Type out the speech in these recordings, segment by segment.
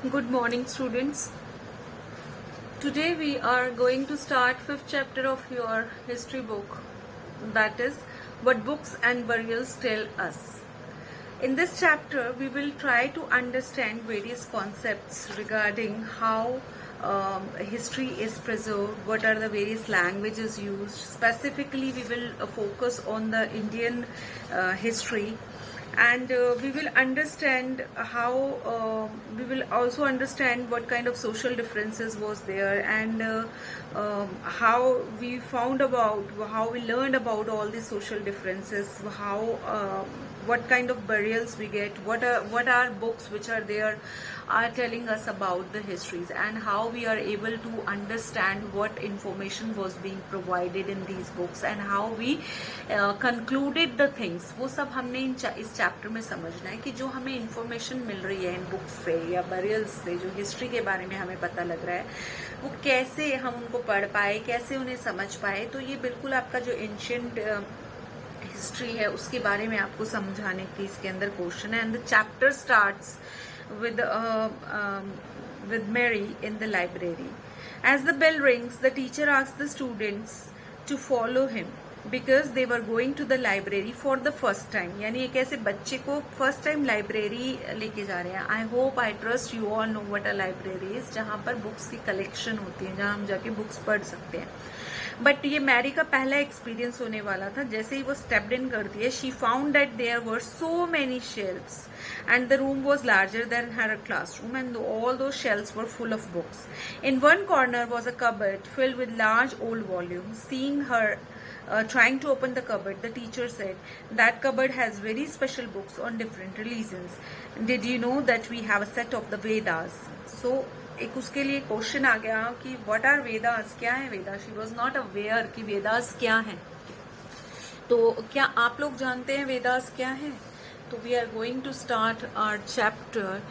Good morning, students. Today we are going to start fifth chapter of your history book, that is What Books and Burials Tell Us. In this chapter, we will try to understand various concepts regarding how history is preserved, what are the various languages used. Specifically, we will focus on the Indian history, and we will understand how we will also understand what kind of social differences was there, and how we found about, how we learned about all these social differences, how what kind of burials we get, what are books which are there are telling us about the histories, and how we are able to understand what information was being provided in these books, and how we concluded the things. वो सब हमने इस chapter में समझना है कि जो हमें इंफॉर्मेशन मिल रही है इन बुक्स से या बरियल्स से, जो हिस्ट्री के बारे में हमें पता लग रहा है, वो कैसे हम उनको पढ़ पाए, कैसे उन्हें समझ पाए. तो ये बिल्कुल आपका जो एंशियंट हिस्ट्री है उसके बारे में आपको समझाने की इसके अंदर क्वेश्चन है. And the chapter starts with Mary in the library. As the bell rings, the teacher asks the students to follow him because they were going to the library for the first time. यानी एक ऐसे बच्चे को first time library लेके जा रहे हैं. I hope, I trust you all know what a library is, जहाँ पर बुक्स की कलेक्शन होती है, जहाँ हम जाके बुक्स पढ़ सकते हैं. बट ये मैरी का पहला एक्सपीरियंस होने वाला था. जैसे ही वो स्टेप्ड इन करती है, she found that there were so many shelves and the room was larger than her classroom, and all those shelves were full of books. In one corner was a cupboard filled with large old volumes. Seeing her trying to open the cupboard, the teacher said, that cupboard has very special books on different religions. Did you know that we have a set of the Vedas? So एक उसके लिए question आ गया कि what are Vedas, क्या है वेदा. She was not aware कि वेदास क्या है. तो क्या आप लोग जानते हैं वेदास क्या है? तो we are going to start our chapter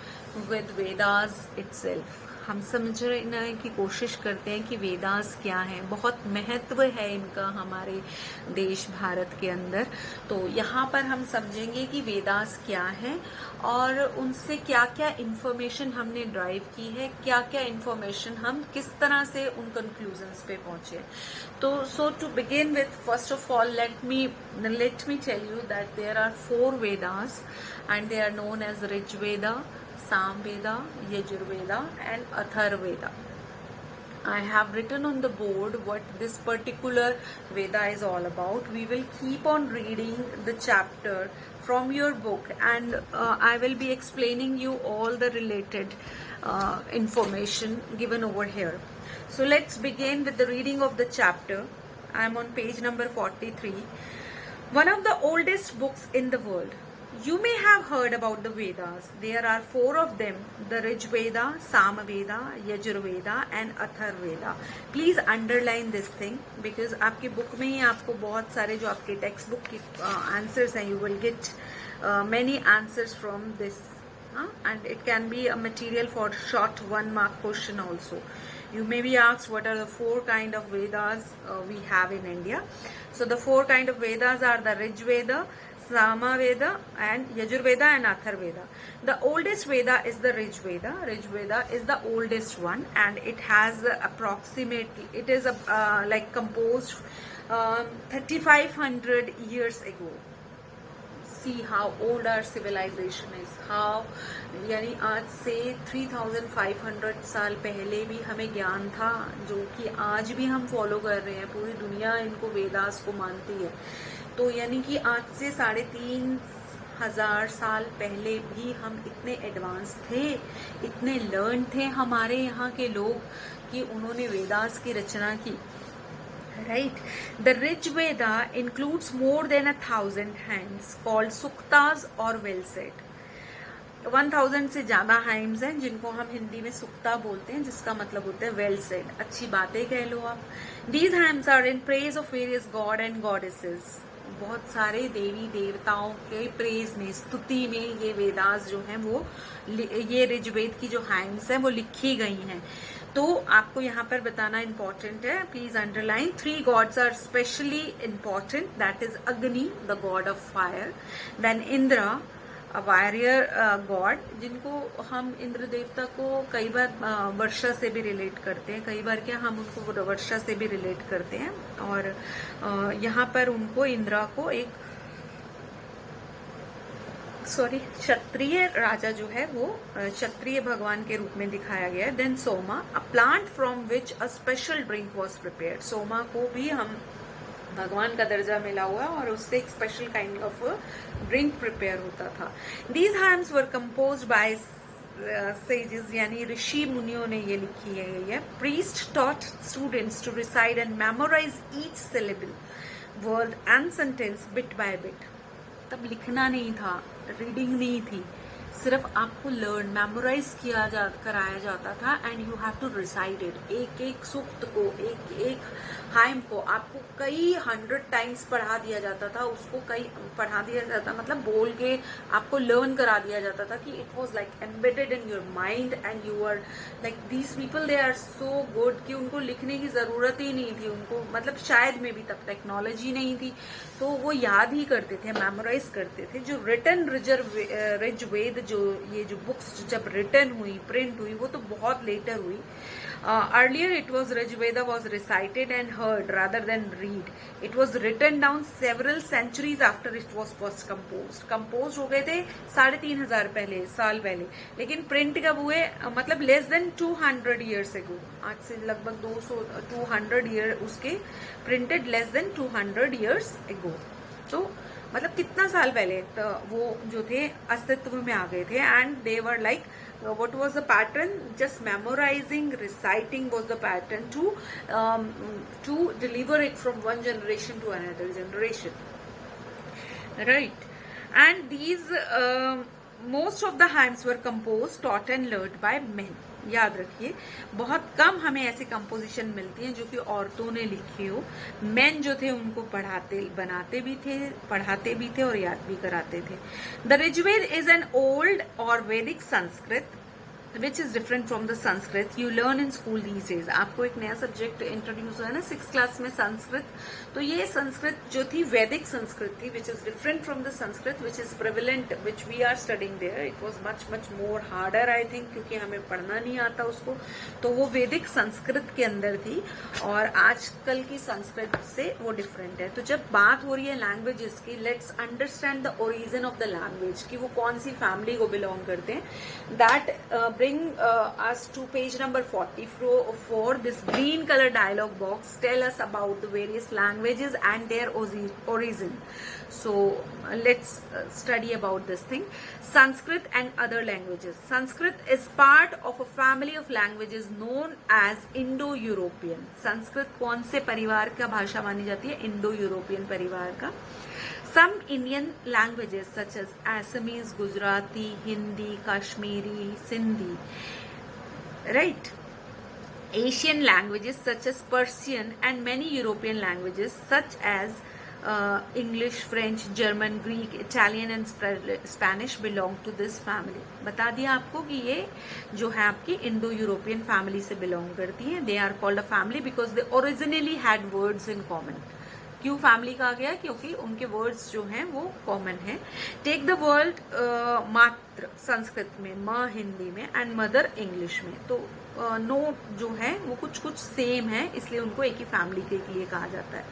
with Vedas itself. हम समझने की कोशिश करते हैं कि वेदास क्या है. बहुत महत्व है इनका हमारे देश भारत के अंदर. तो यहाँ पर हम समझेंगे कि वेदास क्या है और उनसे क्या क्या इंफॉर्मेशन हमने ड्राइव की है, क्या क्या इंफॉर्मेशन हम किस तरह से उन कंक्लूजन्स पे पहुंचे. तो so to begin with, first of all let me tell you that there are 4 Vedas and they are known as Rigveda, Samveda, Yajurveda and Atharveda. I have written on the board what this particular Veda is all about. We will keep on reading the chapter from your book, and I will be explaining you all the related information given over here. So let's begin with the reading of the chapter. I am on page number 43. One of the oldest books in the world. You may have heard about the Vedas. There are 4 of them: the Rigveda, Samaveda, Yajurveda and Atharveda. Please underline this thing because आपके book में ही आपको बहुत सारे जो आपके text book की answers हैं, you will get many answers from this, and it can be a material for short 1 mark question also. You may be asked what are the 4 kind of Vedas we have in India. So the 4 kind of Vedas are the Rigveda, Samaveda and Yajurveda and Atharveda. The oldest Veda is the Rigveda. Rigveda is the oldest one, and it has approximately, it is like composed 3500 years ago. See how old our civilization is. How, यानी आज से 3500 साल पहले भी हमें ज्ञान था जो कि आज भी हम फॉलो कर रहे हैं. पूरी दुनिया इनको वेदास को मानती है. तो यानी कि आज से 3500 साल पहले भी हम इतने एडवांस थे, इतने लर्न थे हमारे यहाँ के लोग कि उन्होंने वेदास की रचना की. Right. The Rigveda includes more than 1000 hymns called suktas or well said. 1000 से ज्यादा हाइम्स हैं जिनको हम हिंदी में सुक्ता बोलते हैं, जिसका मतलब होता है वेल सेड, अच्छी बातें कह लो आप. These hymns are in praise of various god and goddesses. बहुत सारे देवी देवताओं के प्रेज में, स्तुति में ये वेदास जो हैं वो, ये ऋग्वेद की जो हाइम्स हैं वो लिखी गई हैं. तो आपको यहाँ पर बताना इम्पोर्टेंट है. Please underline 3 gods are specially important. That is Agni, the god of fire, then Indra, warrior god, जिनको हम इंद्र देवता को कई बार वर्षा से भी रिलेट करते हैं, कई बार क्या हम उनको वर्षा से भी रिलेट करते हैं। और यहाँ पर उनको इंद्रा को एक क्षत्रिय राजा जो है वो क्षत्रिय भगवान के रूप में दिखाया गया है। Then Soma, a plant from which a special drink was prepared. Soma को भी हम भगवान का दर्जा मिला हुआ है और उससे एक special kind of drink prepare होता था। These hymns were compose by sages, यानी ऋषि मुनियों ने ये लिखी है। Priest taught students to recite and memorise each syllable, word and sentence bit by bit. तब लिखना नहीं था, रीडिंग नहीं थी, सिर्फ आपको लर्न मेमोराइज कराया जाता था and you have to recite it. एक एक सूक्त को, एक एक हाइम को आपको कई 100 टाइम्स पढ़ा दिया जाता था, उसको कई पढ़ा दिया जाता, मतलब बोल के आपको लर्न करा दिया जाता था कि it was like embedded in your mind and you are like these people they are so good कि उनको लिखने की जरूरत ही नहीं थी उनको, मतलब शायद में भी तब टेक्नोलॉजी नहीं थी तो वो याद ही करते थे, मेमोराइज करते थे। जो रिटन ऋग्वेद, जो ये जो बुक्स जब रिटन हुई, प्रिंट हुई, वो तो बहुत लेटर हुई। Earlier it was Rigveda was recited and heard rather than read. It was written down several centuries after it was first compose हो गए थे 3,500 साल पहले, लेकिन प्रिंट कब हुए, मतलब लेस देन 200 ईयर्स एगो, आज से लगभग 200 ईयर उसके printed, less than 200 years ago. तो मतलब कितना साल पहले तो वो जो थे अस्तित्व में आ गए थे। And they were like what was the pattern, just memorizing, reciting was the pattern to deliver it from one generation to another generation, right? And these most of the hymns were composed, taught and learned by men. याद रखिए, बहुत कम हमें ऐसी composition मिलती हैं जो कि औरतों ने लिखी हो। मेन जो थे उनको बनाते भी थे, पढ़ाते भी थे और याद भी कराते थे। The Rigveda is an old or Vedic Sanskrit which is different from the Sanskrit you learn in school these days। आपको एक नया सब्जेक्ट इंट्रोड्यूस हुआ है ना 6th क्लास में, संस्कृत। तो ये संस्कृत जो थी वैदिक संस्कृत थी, which is different from the Sanskrit which is prevalent, which we are studying there। it was much more harder I think, क्योंकि हमें पढ़ना नहीं आता उसको, तो वो वैदिक संस्कृत के अंदर थी और आजकल की संस्कृत से वो डिफरेंट है। तो जब बात हो रही है लैंग्वेजेस की, let's understand the origin of the language, कि वो कौन सी फैमिली को बिलोंग करते हैं। That bring us to page number 44. This green color dialog box tell us about the various languages and their origin. So let's study about this thing. Sanskrit and other languages. Sanskrit is part of a family of languages known as Indo-European। Sanskrit कौन से परिवार का भाषा मानी जाती है? Indo-European परिवार का। Some Indian languages such as Assamese, Gujarati, Hindi, Kashmiri, Sindhi, right? Asian languages such as Persian and many European languages such as English, French, German, Greek, Italian and Spanish belong to this family। बता दिया आपको कि ये जो है आपकी Indo European family से belong करती है। They are called a family because they originally had words in common। क्यों फैमिली कहा गया? क्योंकि उनके वर्ड्स जो हैं वो कॉमन है। टेक द वर्ड मात्र संस्कृत में, माँ हिंदी में एंड मदर इंग्लिश में। तो नो जो है वो कुछ सेम है, इसलिए उनको एक ही फैमिली के लिए कहा जाता है।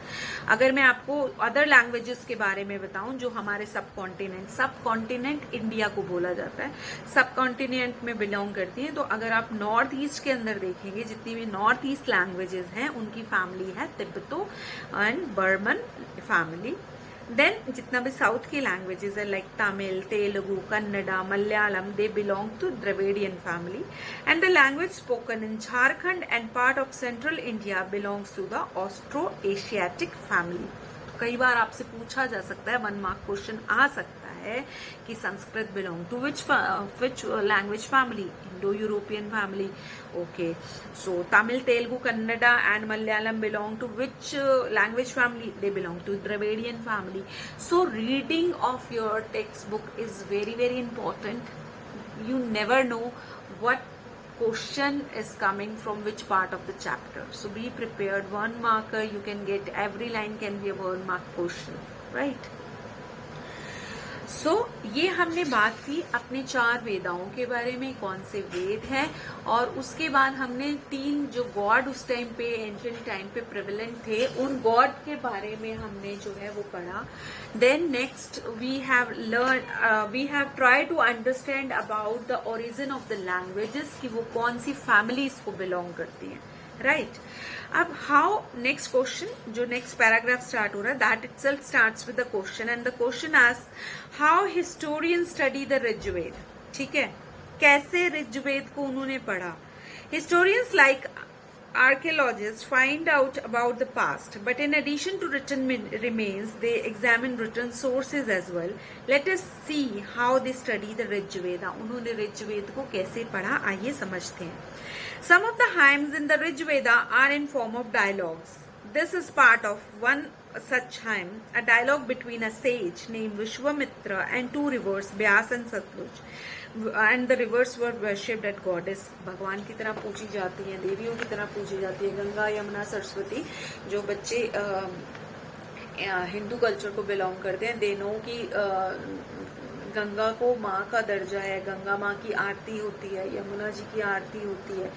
अगर मैं आपको अदर लैंग्वेजेस के बारे में बताऊं, जो हमारे सब कॉन्टिनेंट इंडिया को बोला जाता है, सब कॉन्टिनेंट में बिलोंग करती हैं। तो अगर आप नॉर्थ ईस्ट के अंदर देखेंगे, जितनी भी नॉर्थ ईस्ट लैंग्वेजेस हैं उनकी फैमिली है Tibeto and Burman family. Then जितना भी साउथ की लैंग्वेजेस है like Tamil, Telugu, Kannada, Malayalam, they belong to Dravidian family. And the language spoken in Jharkhand and part of central India belongs to the Austroasiatic family. कई बार आपसे पूछा जा सकता है, 1 मार्क क्वेश्चन आ सकता है कि Sanskrit belong to which language family? Indo European family. Okay, so Tamil, Telugu, Kannada and Malayalam belong to which language family? They belong to Dravidian family. So reading of your text book is very important। You never know what question is coming from which part of the chapter, so be prepared। 1 marker you can get, every line can be a 1 mark question, right? सो ये हमने बात की अपने 4 वेदाओं के बारे में, कौन से वेद हैं, और उसके बाद हमने 3 जो गॉड उस टाइम पे एंशिएंट टाइम पे प्रेवलेंट थे उन गॉड के बारे में हमने जो है वो पढ़ा. Then next we have try to understand about the origin of the languages कि वो कौन सी फैमिलीज को बिलोंग करती हैं, राइट. अब हाउ नेक्स्ट क्वेश्चन जो नेक्स्ट पैराग्राफ स्टार्ट हो रहा है that itself starts with the question and the question asks how historian study the Rigveda. ठीक है, कैसे ऋग्वेद को उन्होंने पढ़ा. Historians like archaeologists find out about the past, but in addition to written remains, they examine written sources as well. Let us see how they study the Rigveda. उन्होंने ऋग्वेद को कैसे पढ़ा, आइए समझते हैं. Some of the hymns in the Rigveda are in form of dialogues. This is part of one such hymn, a dialogue between a sage named Vishwamitra and 2 rivers, Vyas and Satluj. And the rivers were worshipped at goddess. भगवान की तरह पूजी जाती हैं, देवियों की तरह पूजी जाती है गंगा, यमुना, सरस्वती. जो बच्चे हिंदू कल्चर को बिलोंग करते हैं दे नो कि गंगा को माँ का दर्जा है, गंगा माँ की आरती होती है, यमुना जी की आरती होती है,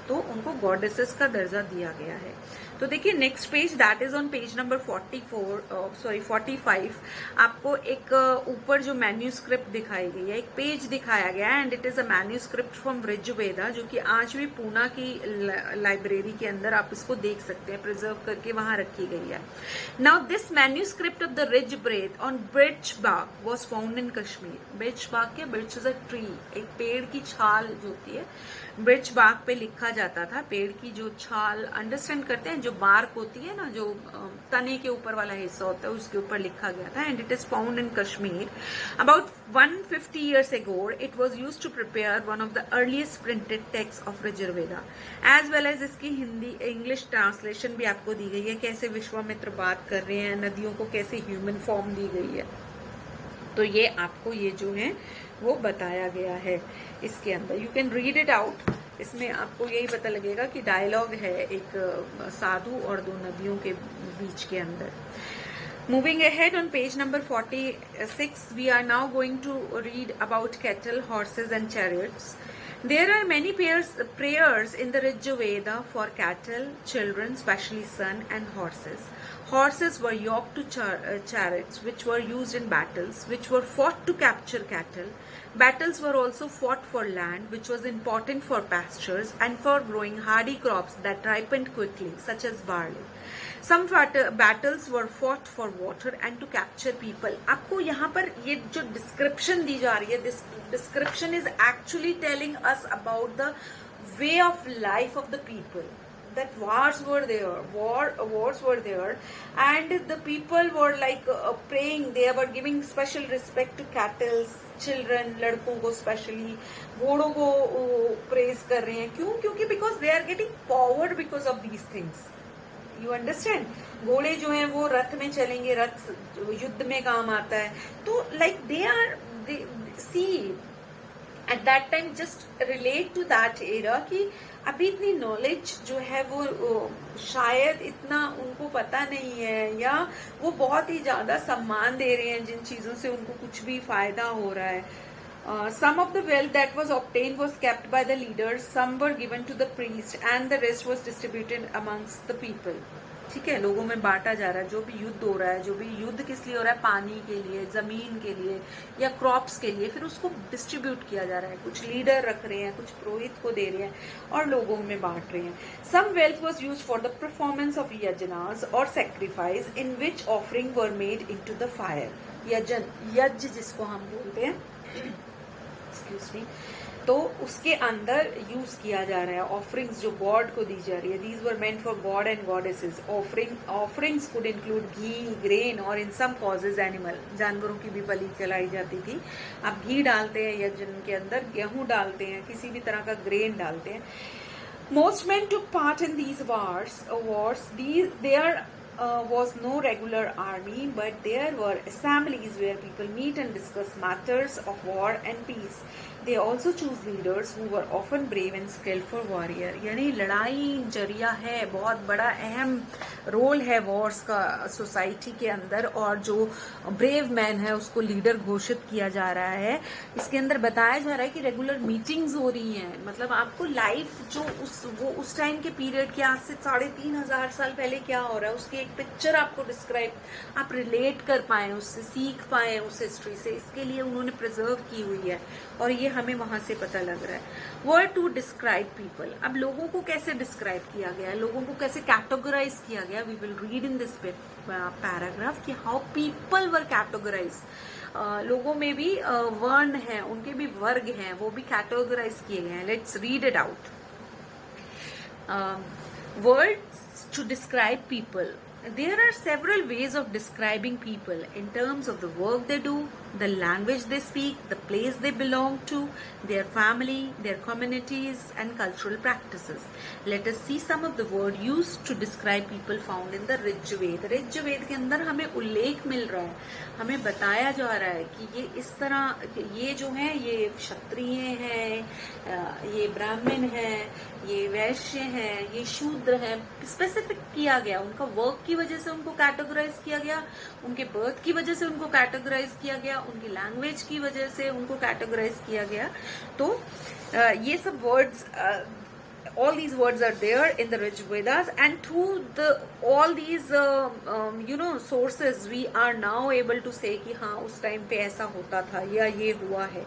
तो उनको गॉडेसेस का दर्जा दिया गया है. तो देखिए next page that is on page number 45. आपको एक ऊपर जो मैन्यूस्क्रिप्ट दिखाई गई है, एक पेज दिखाया गया है and it is a manuscript from Rigveda जो कि आज भी पूना की लाइब्रेरी के अंदर आप इसको देख सकते हैं, प्रिजर्व करके वहां रखी गई है. Now this manuscript of the Rigveda on birch bark was found in Kashmir. Birch bark क्या, बिर्च इज अ ट्री, एक पेड़ की छाल जो होती है, बिर्च बार्क पे लिखा जाता था. पेड़ की जो छाल अंडरस्टैंड करते हैं, जो बार्क होती है ना, जो तने के ऊपर वाला हिस्सा होता है, उसके ऊपर लिखा गया था. And it is found in Kashmir. About 150 years ago it was used to prepare one of the earliest printed texts of Rigveda. As well as इसकी हिंदी इंग्लिश ट्रांसलेशन भी आपको दी गई है, कैसे विश्वामित्र बात कर रहे हैं, नदियों को कैसे ह्यूमन फॉर्म दी गई है. तो ये आपको ये जो है वो बताया गया है इसके अंदर. You can read it out. इसमें आपको यही पता लगेगा कि डायलॉग है एक साधु और 2 नदियों के बीच के अंदर. Moving ahead on page number 46, we are now going to read about cattle, horses and chariots. There are many prayers in the Rigveda for cattle, children, especially son and horses. Horses were yoked to chariots which were used in battles, which were fought to capture cattle. Battles were also fought for land, which was important for pastures and for growing hardy crops that ripened quickly, such as barley. Some battles were fought for water and to capture people. आपको यहाँ पर ये जो description दी जा रही है, this description is actually telling us about the way of life of the people. That wars were there, and the people were like praying. They were giving special respect to cattle, children, लड़कों को specially, घोड़ों को praise कर रहे हैं. क्यों? क्योंकि because they are getting power because of these things. You understand? घोड़े जो हैं वो रथ में चलेंगे, रथ युद्ध में काम आता है. तो like they see at that time just relate to that era कि अभी इतनी नॉलेज जो है वो शायद इतना उनको पता नहीं है, या वो बहुत ही ज्यादा सम्मान दे रहे हैं जिन चीजों से उनको कुछ भी फायदा हो रहा है. Some of the wealth that was obtained was kept by the leaders, some were given to the priest and the rest was distributed amongst the people. ठीक है, लोगों में बांटा जा रहा है. जो भी युद्ध हो रहा है, जो भी युद्ध किस लिए हो रहा है, पानी के लिए, जमीन के लिए या क्रॉप्स के लिए, फिर उसको डिस्ट्रीब्यूट किया जा रहा है. कुछ लीडर रख रहे हैं, कुछ पुरोहित को दे रहे हैं और लोगों में बांट रहे हैं. Some wealth was use for the performance of yajnas और sacrifice in which offering were made into the fire. Yajna जिसको हम बोलते हैं, एक्सक्यूज मी, तो उसके अंदर यूज किया जा रहा है. ऑफरिंग्स जो गॉड को दी जा रही है, these were meant for God and goddesses. Offerings could include ghee, grain और इन सम कॉजेज एनिमल. जानवरों की भी बलि चलाई जाती थी. आप घी डालते हैं यज्ञ के अंदर, गेहूं डालते हैं, किसी भी तरह का ग्रेन डालते हैं. Most men took part in these wars. There was no regular army, but there were assemblies where people meet and discuss matters of war and peace. They also choose leaders who were often brave and skillful warrior. यानी लड़ाई जरिया है, बहुत बड़ा अहम role है Wars का society के अंदर, और जो ब्रेव मैन है उसको लीडर घोषित किया जा रहा है। इसके अंदर बताया जा रहा है कि रेगुलर मीटिंग्स हो रही हैं, मतलब आपको लाइफ जो उस टाइम के पीरियड के आज से 3,500 साल पहले क्या हो रहा है उसकी एक पिक्चर आपको डिस्क्राइब, आप रिलेट कर पाए, उससे सीख पाए उस हिस्ट्री से, इसके लिए उन्होंने प्रिजर्व की हुई है और ये हमें वहां से पता लग रहा है। वर्ड टू डिस्क्राइब पीपल, अब लोगों को कैसे डिस्क्राइब किया गया, लोगों को कैसे कैटेगराइज किया गया। We will read in this paragraph कि हाउ पीपल वर कैटेगराइज, लोगों में भी वर्ण है, उनके भी वर्ग हैं, वो भी कैटेगराइज किए गए हैं। Let's read it out. Words to describe people, there are several ways of describing people in terms of the work they do, the language they speak, the place they belong to, their family, their communities and cultural practices. Let us see some of the word used to describe people found in the Rigveda. Rigveda के अंदर हमें उल्लेख मिल रहा है, हमें बताया जा रहा है कि ये इस तरह, ये जो है ये क्षत्रिय हैं, ये ब्राह्मण हैं, ये वैश्य हैं, ये शूद्र हैं, स्पेसिफिक किया गया। उनका वर्क की वजह से उनको कैटेगराइज किया गया, उनके बर्थ की वजह से उनको कैटेगराइज किया गया, उनकी लैंग्वेज की वजह से उनको कैटेगराइज किया गया। तो ये सब words, all these words are there in the Rig Vedas, and through all these sources we are now able to say कि हाँ उस टाइम पे ऐसा होता था या ये हुआ है।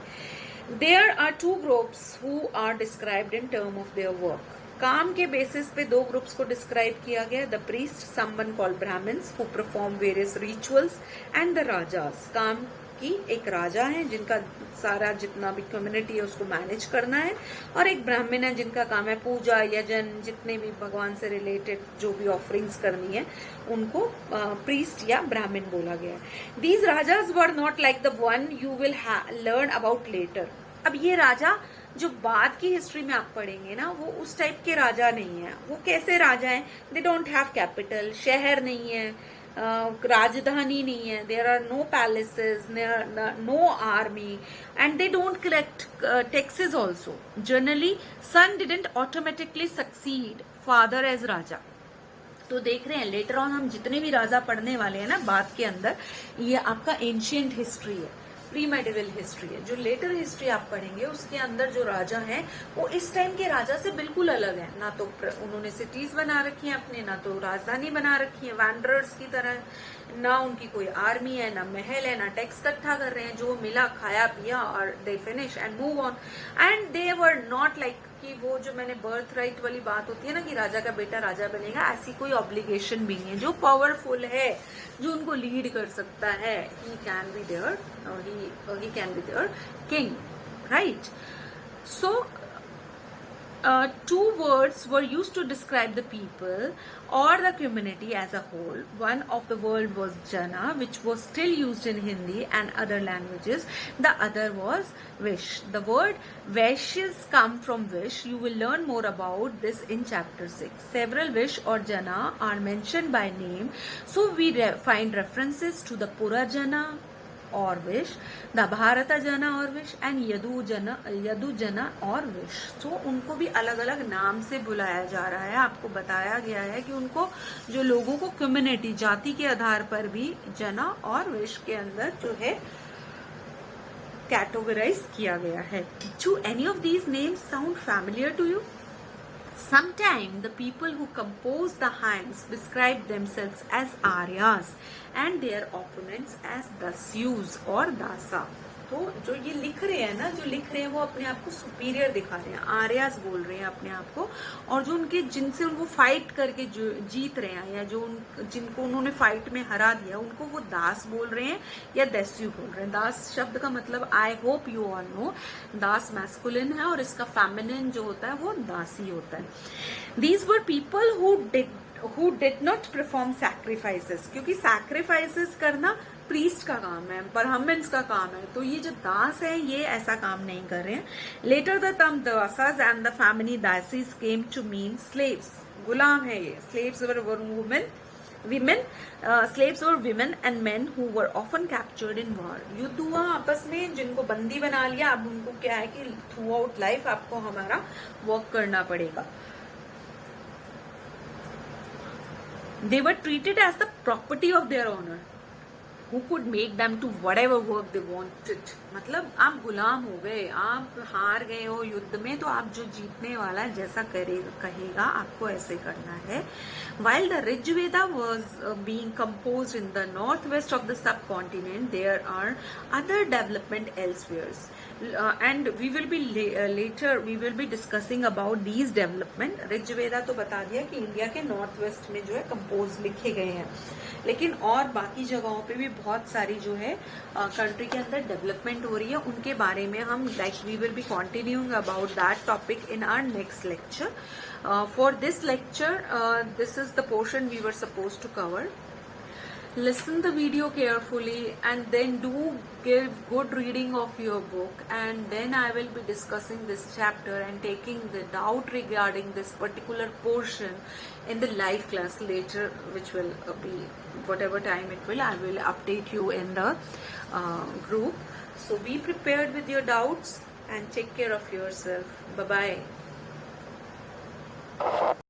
There are two groups who are described in term of their work. काम के बेसिस पे दो ग्रुप्स को डिस्क्राइब किया गया, the priest, someone called Brahmins who perform various rituals, and the rajas, काम की एक राजा है जिनका सारा जितना भी कम्युनिटी है उसको मैनेज करना है, और एक ब्राह्मण है जिनका काम है पूजा, यजन, जितने भी भगवान से रिलेटेड जो भी ऑफरिंग्स करनी है उनको प्रीस्ट या ब्राह्मण बोला गया है। These rajas were not like the one you will learn about later. अब ये राजा जो बाद की हिस्ट्री में आप पढ़ेंगे ना, वो उस टाइप के राजा नहीं है। वो कैसे राजा हैं? दे डोंट हैव कैपिटल, शहर नहीं है, राजधानी नहीं है, there are no palaces, no army, and they don't collect taxes also. Generally son didn't automatically succeed father as raja. तो देख रहे हैं लेटर ऑन हम जितने भी राजा पढ़ने वाले हैं ना बाद के अंदर, ये आपका एंशियंट हिस्ट्री है, प्री मेडिवल हिस्ट्री है। जो लेटर हिस्ट्री आप पढ़ेंगे उसके अंदर जो राजा हैं वो इस टाइम के राजा से बिल्कुल अलग है। ना तो उन्होंने सिटीज बना रखी हैं अपने, ना तो राजधानी बना रखी है वैंडरर्स की तरह, ना उनकी कोई आर्मी है, ना महल है, ना टैक्स इकट्ठा कर रहे हैं, जो मिला खाया पिया और they finish and move on. And they were not like कि वो जो मैंने बर्थ राइट वाली बात होती है ना कि राजा का बेटा राजा बनेगा, ऐसी कोई ऑब्लिगेशन भी नहीं है। जो पावरफुल है, जो उनको लीड कर सकता है, he can be there king, right. So two words were used to describe the people or the community as a whole. One of the word was jana, which was still used in Hindi and other languages. The other was vish. The word vaishyas come from vish. You will learn more about this in chapter 6. Several vish or jana are mentioned by name, so we find references to the pura jana और wish, the Bharat जना और wish, and Yadu जना और wish. तो उनको भी अलग अलग नाम से बुलाया जा रहा है। आपको बताया गया है कि उनको जो लोगों को कम्युनिटी, जाति के आधार पर भी जना और विश के अंदर जो है कैटेगराइज किया गया है। Do any of these names sound familiar to you? Sometimes the people who compose the hymns describe themselves as Aryas and their opponents as Dasyus or Dasa. तो जो ये लिख रहे हैं ना, जो लिख रहे हैं वो अपने आप को सुपीरियर दिखा रहे हैं, आर्यास बोल रहे हैं अपने आप को, और जो उनके जिनसे उनको फाइट करके जो जीत रहे हैं या जो जिनको उन्होंने फाइट में हरा दिया उनको वो दास बोल रहे हैं या दस्यु बोल रहे हैं। दास शब्द का मतलब I hope you all know, Das masculine है और इसका फेमिनिन जो होता है वो दासी होता है। These were people who did not perform sacrifices, क्योंकि sacrifices करना प्रीस्ट का काम है, ब्राह्मण्स का काम है, तो ये जो दास है ये ऐसा काम नहीं कर रहे हैं। Later the term dasas and the family dasis came to mean slaves, गुलाम है ये। Slaves were women women, slaves were women and men who were often captured in war. युद्ध हुआ आपस में, जिनको बंदी बना लिया, अब उनको क्या है कि थ्रू आउट लाइफ आपको हमारा वर्क करना पड़ेगा. They were treated as the property of their owner, who could make them to whatever work they wanted. मतलब आप गुलाम हो गए, आप हार गए हो युद्ध में, तो आप जो जीतने वाला है जैसा कहेगा आपको ऐसे करना है. While the Rigveda was being composed in the northwest of the subcontinent, there are other development elsewhere. And we will be later we will be discussing about these development. Rigveda तो बता दिया कि इंडिया के नॉर्थ वेस्ट में जो है compose लिखे गए हैं, लेकिन और बाकी जगहों पे भी बहुत सारी जो है कंट्री के अंदर डेवलपमेंट हो रही है. उनके बारे में हम we will be continuing about that topic in our next lecture. For this lecture, this is the portion we were suppose to cover. Listen the video carefully and then do give good reading of your book, and then I will be discussing this chapter and taking the doubt regarding this particular portion in the live class later, which will be whatever time it will. I will update you in the group. So be prepared with your doubts and take care of yourself. Bye bye.